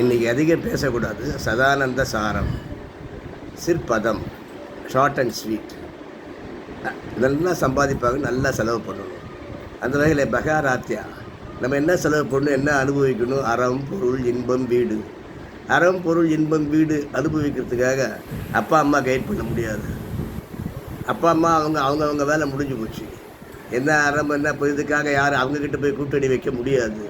இன்றைக்கி அதிகம் பேசக்கூடாது. சதானந்த சாரம், சிற்பதம், ஷார்ட் அண்ட் ஸ்வீட். நல்லா சம்பாதிப்பாங்க, நல்லா செலவு பண்ணணும். அந்த வகையில் பகாராத்தியா நம்ம என்ன செலவு பண்ணணும், என்ன அனுபவிக்கணும்? அறம், பொருள், இன்பம், வீடு. அறம், பொருள், இன்பம், வீடு அனுபவிக்கிறதுக்காக அப்பா அம்மா கைட் பண்ண முடியாது. அப்பா அம்மா அவங்க வேலை முடிஞ்சு போச்சு. என்ன அறம் என்ன இதுக்காக யார் அவங்கக்கிட்ட போய் கூட்டணி வைக்க முடியாது.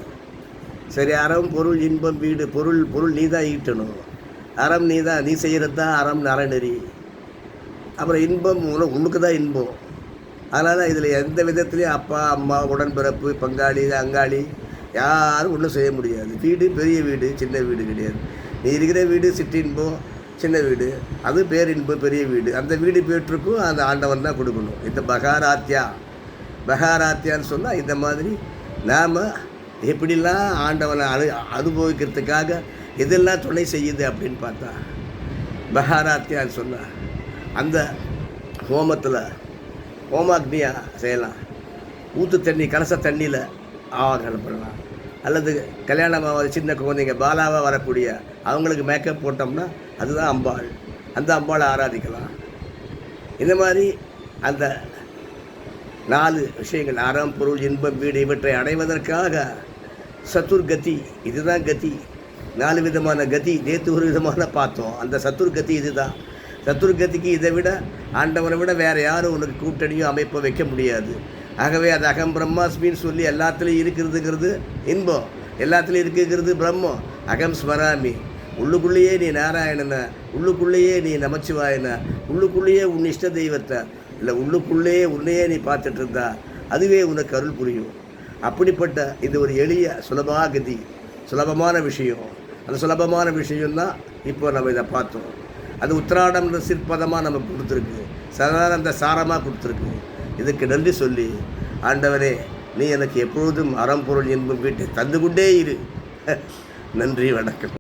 சரி, அறம், பொருள், இன்பம், வீடு. பொருள் நீ தான் ஈட்டணும். அறம் நீ செய்கிறது தான் அறம், அறநெறி. அப்புறம் இன்பம் உனக்கு தான் இன்பம். அதனால் இதில் எந்த விதத்துலேயும் அப்பா அம்மா உடன்பிறப்பு பங்காளி அங்காளி யாரும் ஒன்றும் செய்ய முடியாது. வீடு பெரிய வீடு சின்ன வீடு கிடையாது. நீ இருக்கிற வீடு சிற்றின்பம், சின்ன வீடு அது பேரின்பம், பெரிய வீடு. அந்த வீடு பேற்றுக்கும் அந்த ஆண்டவன் தான் கொடுக்கணும். இந்த பகாராத்தியான்னு சொன்னால் இந்த மாதிரி நாம் எப்படிலாம் ஆண்டவனை அனுபவிக்கிறதுக்காக இதெல்லாம் துணை செய்யுது அப்படின்னு பார்த்தா பகாராத்தியான்னு சொன்னால் அந்த ஹோமத்தில் ஹோமாக்னியாக செய்யலாம். ஊற்று தண்ணி கலச தண்ணியில் ஆவாகனம் பண்ணலாம். அல்லது கல்யாணமாக சின்ன குழந்தைங்க பாலாவாக வரக்கூடிய அவங்களுக்கு மேக்கப் போட்டோம்னா அதுதான் அம்பாள். அந்த அம்பாளை ஆராதிக்கலாம். இந்த மாதிரி அந்த 4 விஷயங்கள் அறம், பொருள், இன்பம், வீடு இவற்றை அடைவதற்காக சத்துர்கதி, இதுதான் கதி. 4 விதமான கதி. நேற்று ஒரு விதமான பார்த்தோம். அந்த சத்துர்கதி இதுதான். சத்துர்கதிக்கு இதை விட ஆண்டவனை விட வேறு யாரும் உனக்கு கூட்டணியும் அமைப்பை வைக்க முடியாது. ஆகவே அது அகம் பிரம்மாஸ்மின்னு சொல்லி எல்லாத்துலேயும் இருக்கிறதுங்கிறது இன்பம், எல்லாத்துலேயும் இருக்குங்கிறது பிரம்மம். அகம் ஸ்மராமி, உள்ளுக்குள்ளேயே நீ நாராயணனை, உள்ளுக்குள்ளேயே நீ நமச்சிவாயனை, உள்ளுக்குள்ளேயே உன் இஷ்ட தெய்வத்தை, இல்லை உள்ளுக்குள்ளேயே உன்னையே நீ பார்த்துட்டு இருந்தா அதுவே உனக்கு அருள் புரியும். அப்படிப்பட்ட இது ஒரு எளிய சுலபகதி, சுலபமான விஷயம். அந்த சுலபமான விஷயம்தான் இப்போ நம்ம இதை பார்த்தோம். அது உத்திராடம்ன்ற சிற்பதமாக நமக்கு கொடுத்துருக்கு, சதானந்த சாரமாக கொடுத்துருக்கு. இதுக்கு நன்றி சொல்லி, ஆண்டவரே நீ எனக்கு எப்பொழுதும் அறம், பொருள், இன்பம், வீட்டை தந்து கொண்டே இரு. நன்றி, வணக்கம்.